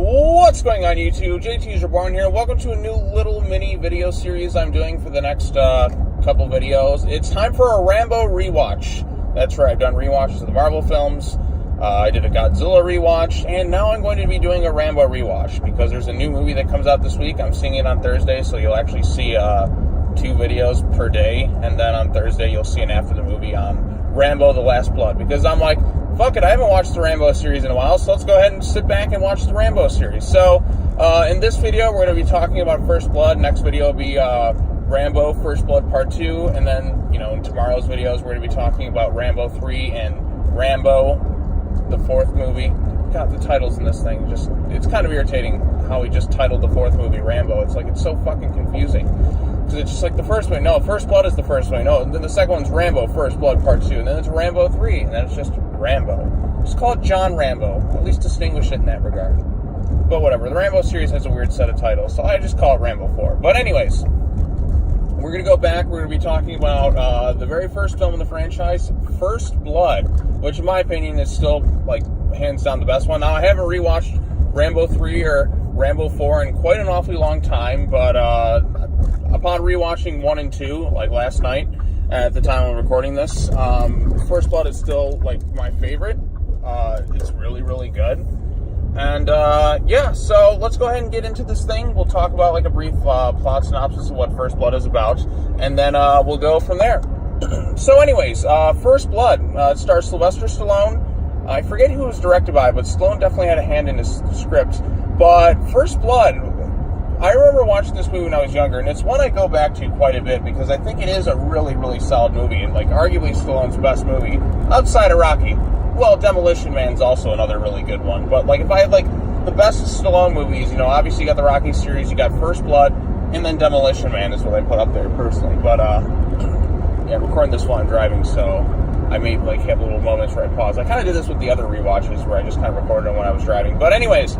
What's going on YouTube? JT's Reborn here. Welcome to a new little mini video series I'm doing for the next couple videos. It's time for a Rambo rewatch. That's right, I've done rewatches of the Marvel films. I did a Godzilla rewatch, and now I'm going to be doing a Rambo rewatch because there's a new movie that comes out this week. I'm seeing it on Thursday, so you'll actually see 2 videos per day, and then on Thursday you'll see an after the movie on Rambo The Last Blood, because I'm like, fuck it, I haven't watched the Rambo series in a while, so let's go ahead and sit back and watch the Rambo series. So, in this video, we're going to be talking about First Blood. Next video will be Rambo First Blood Part 2, and then, in tomorrow's videos, we're going to be talking about Rambo 3 and Rambo, the 4th movie. God, the titles in this thing, it's kind of irritating how we just titled the 4th movie Rambo. It's like, it's so fucking confusing. Because it's just like the first one, no, First Blood is the first one, no, and then the second one's Rambo First Blood Part 2, and then it's Rambo 3, and then it's just Rambo. Just call it John Rambo, at least distinguish it in that regard. But whatever, the Rambo series has a weird set of titles, so I just call it Rambo 4. But anyways, we're going to go back, we're going to be talking about the very first film in the franchise, First Blood, which in my opinion is still, like, hands down the best one. Now, I haven't rewatched Rambo 3 or Rambo 4 in quite an awfully long time, but upon rewatching 1 and 2, like last night, at the time I'm recording this, First Blood is still, like, my favorite. It's really, really good. And, yeah, so let's go ahead and get into this thing. We'll talk about, like, a brief plot synopsis of what First Blood is about, and then we'll go from there. So anyways, First Blood, it stars Sylvester Stallone. I forget who it was directed by, but Stallone definitely had a hand in his script. But First Blood, I remember watching this movie when I was younger, and it's one I go back to quite a bit because I think it is a really, really solid movie, and, like, arguably Stallone's best movie outside of Rocky. Well, Demolition Man's also another really good one, but, like, if I had, like, the best Stallone movies, obviously you got the Rocky series, you got First Blood, and then Demolition Man is what I put up there personally. But yeah, I'm recording this while I'm driving, so I may, like, have little moments where I pause. I kind of did this with the other rewatches where I just kind of recorded them when I was driving. But anyways,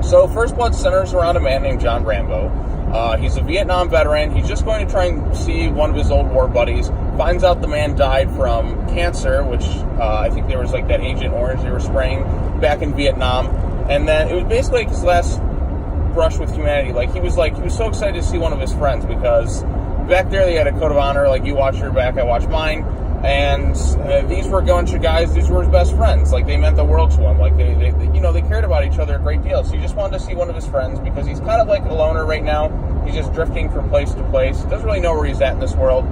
so First Blood centers around a man named John Rambo. He's a Vietnam veteran. He's just going to try and see one of his old war buddies. Finds out the man died from cancer, which I think there was, like, that Agent Orange they were spraying back in Vietnam. And then it was basically like his last brush with humanity. Like, he was so excited to see one of his friends because back there they had a code of honor. Like, you watch your back, I watch mine. And these were guys, these were his best friends. Like, they meant the world to him. Like, they cared about each other a great deal. So he just wanted to see one of his friends because he's kind of like a loner right now. He's just drifting from place to place. Doesn't really know where he's at in this world.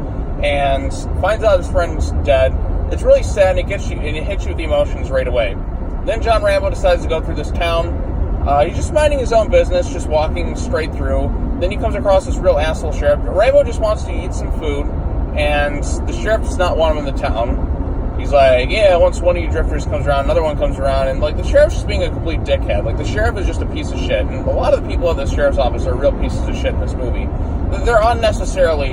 And finds out his friend's dead. It's really sad, and it hits you with the emotions right away. Then John Rambo decides to go through this town. He's just minding his own business, just walking straight through. Then he comes across this real asshole sheriff. Rambo just wants to eat some food. And the sheriff does not want him in the town. He's like, yeah, once one of you drifters comes around, another one comes around, and, like, the sheriff's just being a complete dickhead. Like, the sheriff is just a piece of shit, and a lot of the people in the sheriff's office are real pieces of shit in this movie. They're unnecessarily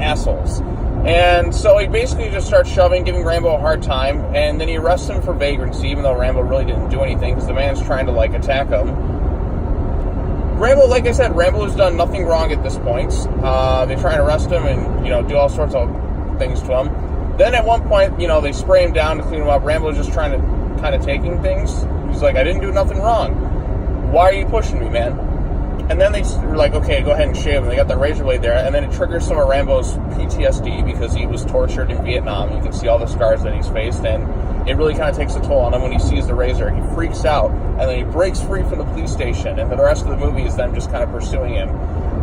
assholes. And so he basically just starts shoving, giving Rambo a hard time, and then he arrests him for vagrancy, even though Rambo really didn't do anything, because the man's trying to, like, attack him. Rambo, like I said, Rambo has done nothing wrong at this point. They try and arrest him and, do all sorts of things to him. Then at one point, they spray him down to clean him up. Rambo's just trying to kind of taking things. He's like, I didn't do nothing wrong. Why are you pushing me, man? And then they're like, okay, go ahead and shave him. They got the razor blade there. And then it triggers some of Rambo's PTSD because he was tortured in Vietnam. You can see all the scars that he's faced. And it really kind of takes a toll on him when he sees the razor. He freaks out, and then he breaks free from the police station, and the rest of the movie is them just kind of pursuing him.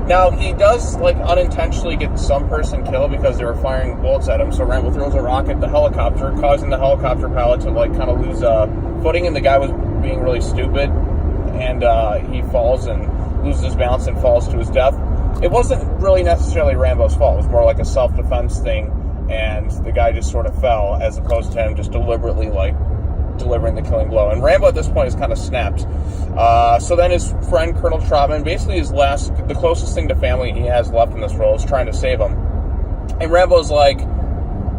Now, he does, like, unintentionally get some person killed because they were firing bullets at him, so Rambo throws a rock at the helicopter, causing the helicopter pilot to, like, kind of lose footing, and the guy was being really stupid, and he falls and loses his balance and falls to his death. It wasn't really necessarily Rambo's fault. It was more like a self-defense thing, and the guy just sort of fell, as opposed to him just deliberately, like, delivering the killing blow. And Rambo at this point is kind of snapped. So then his friend, Colonel Trotman, basically the closest thing to family he has left in this role, is trying to save him. And Rambo's like,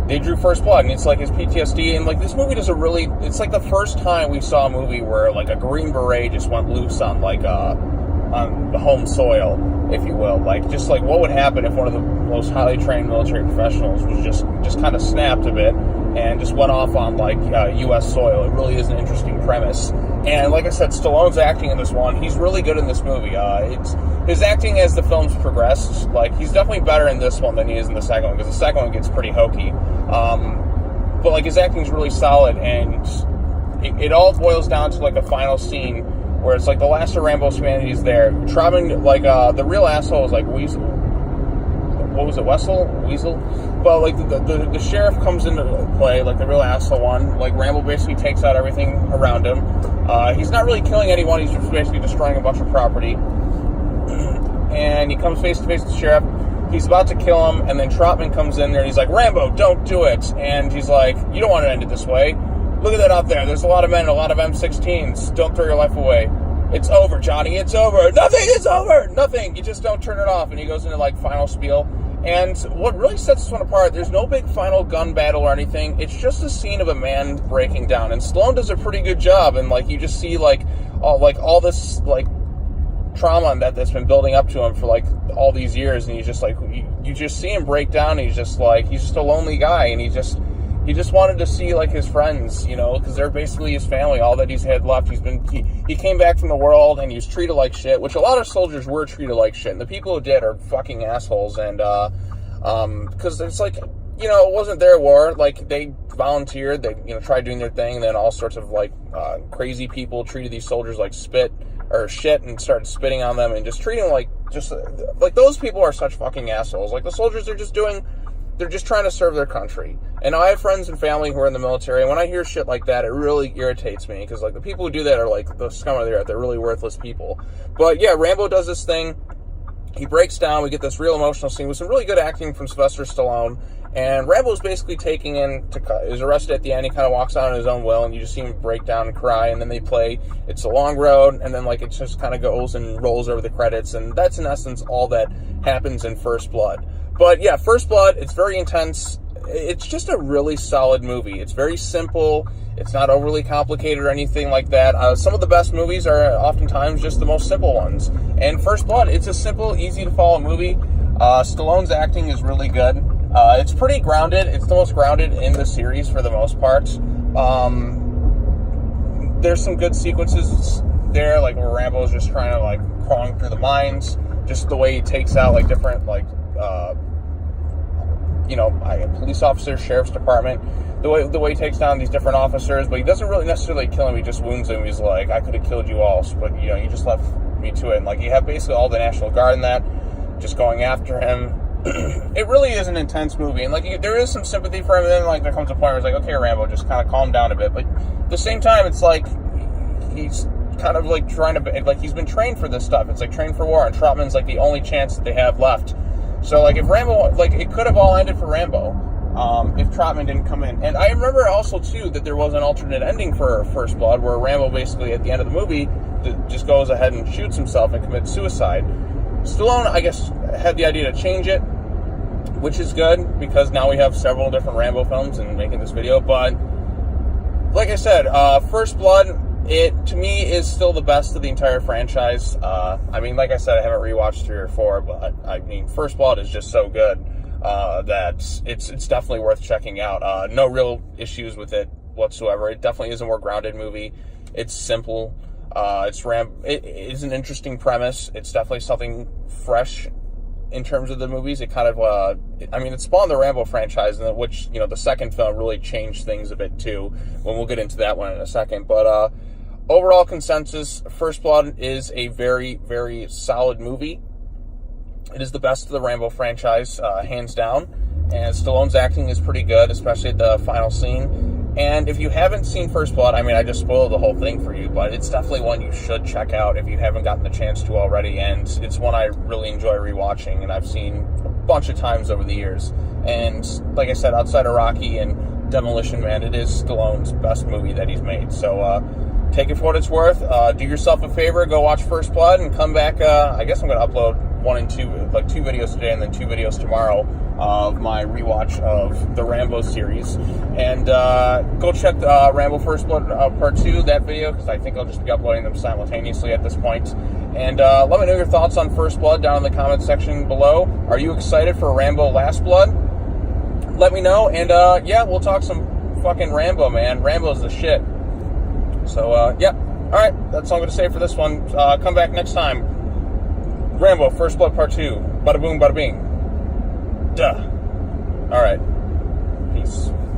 they drew First Blood, and it's like his PTSD, and, like, this movie it's like the first time we saw a movie where, like, a Green Beret just went loose on, like, on the home soil, if you will. Like, just like what would happen if one of the most highly trained military professionals was just kind of snapped a bit and just went off on, like, U.S. soil. It really is an interesting premise. And like I said, Stallone's acting in this one, he's really good in this movie. His acting as the film's progressed, like, he's definitely better in this one than he is in the second one, because the second one gets pretty hokey. But, like, his acting's really solid, and it all boils down to, like, a final scene where it's, like, the last of Rambo's humanity is there. Trotman, like, the real asshole is, like, Weasel. What was it, Weasel? But, like, the sheriff comes into play, like, the real asshole one. Like, Rambo basically takes out everything around him. He's not really killing anyone, he's just basically destroying a bunch of property. And he comes face to face with the sheriff. He's about to kill him, and then Trotman comes in there, and he's like, Rambo, don't do it. And he's like, you don't want to end it this way. Look at that out there. There's a lot of men, a lot of M16s. Don't throw your life away. It's over, Johnny. It's over. Nothing is over. Nothing. You just don't turn it off. And he goes into, like, final spiel. And what really sets this one apart, there's no big final gun battle or anything. It's just a scene of a man breaking down. And Stallone does a pretty good job. And, like, you just see, like all this, like, trauma that's been building up to him for, like, all these years. And he's just, like, you just see him break down. And he's just, like, he's just a lonely guy. And he just wanted to see, like, his friends, you know, because they're basically his family, all that he's had left. He came back from the world, and he was treated like shit, which a lot of soldiers were treated like shit, and the people who did are fucking assholes, and, because it's like, you know, it wasn't their war. Like, they volunteered, they, you know, tried doing their thing, and then all sorts of, like, crazy people treated these soldiers like shit, and started spitting on them, and just treating them like those people are such fucking assholes. Like, the soldiers, they're just trying to serve their country. And I have friends and family who are in the military, and when I hear shit like that, it really irritates me, because, like, the people who do that are, like, the scum of the earth. They're really worthless people. But, yeah, Rambo does this thing. He breaks down. We get this real emotional scene with some really good acting from Sylvester Stallone. And Rambo's basically is arrested at the end. He kind of walks out on his own will, and you just see him break down and cry. And then they play It's a Long Road, and then, like, it just kind of goes and rolls over the credits. And that's, in essence, all that happens in First Blood. But, yeah, First Blood, it's very intense. It's just a really solid movie. It's very simple. It's not overly complicated or anything like that. Some of the best movies are oftentimes just the most simple ones. And First Blood, it's a simple, easy-to-follow movie. Stallone's acting is really good. It's pretty grounded. It's the most grounded in the series for the most part. There's some good sequences there, like where Rambo's just trying to, like, crawling through the mines. Just the way he takes out, like, different, like, you know, police officers, sheriff's department, the way he takes down these different officers, but he doesn't really necessarily kill him, he just wounds him. He's like, I could have killed you all, but, you know, you just left me to it. And, like, you have basically all the National Guard in that, just going after him. It really is an intense movie, and, like, there is some sympathy for him, and then, like, there comes a point where it's like, okay, Rambo, just kind of calm down a bit. But at the same time, it's like, he's kind of, like, trying to, like, he's been trained for this stuff. It's like trained for war, and Trotman's, like, the only chance that they have left. So, like, if Rambo, like, it could have all ended for Rambo if Trotman didn't come in. And I remember also, too, that there was an alternate ending for First Blood, where Rambo basically, at the end of the movie, just goes ahead and shoots himself and commits suicide. Stallone, I guess, had the idea to change it, which is good, because now we have several different Rambo films and making this video. But, like I said, First Blood, it, to me, is still the best of the entire franchise. I mean, like I said, I haven't rewatched 3 or 4, but, I mean, First Blood is just so good that it's definitely worth checking out. No real issues with it whatsoever. It definitely is a more grounded movie. It's simple. It is an interesting premise. It's definitely something fresh in terms of the movies. It kind of, I mean, it spawned the Rambo franchise, which, you know, the second film really changed things a bit, too, when we'll get into that one in a second. But, overall consensus, First Blood is a very, very solid movie. It is the best of the Rambo franchise, hands down. And Stallone's acting is pretty good, especially at the final scene. And if you haven't seen First Blood, I mean, I just spoiled the whole thing for you, but it's definitely one you should check out if you haven't gotten the chance to already. And it's one I really enjoy rewatching, and I've seen a bunch of times over the years. And like I said, outside of Rocky and Demolition Man, it is Stallone's best movie that he's made. So, take it for what it's worth. Do yourself a favor, go watch First Blood, and come back. I guess I'm going to upload 1 and 2, like 2 videos today and then 2 videos tomorrow of my rewatch of the Rambo series. And go check Rambo First Blood Part 2, that video, because I think I'll just be uploading them simultaneously at this point. And let me know your thoughts on First Blood down in the comment section below. Are you excited for Rambo Last Blood? Let me know, and yeah, we'll talk some fucking Rambo, man. Rambo's the shit. So, yeah, Alright, that's all I'm going to say for this one. Come back next time. Rambo, First Blood Part 2. Bada boom, bada bing. Duh. Alright. Peace.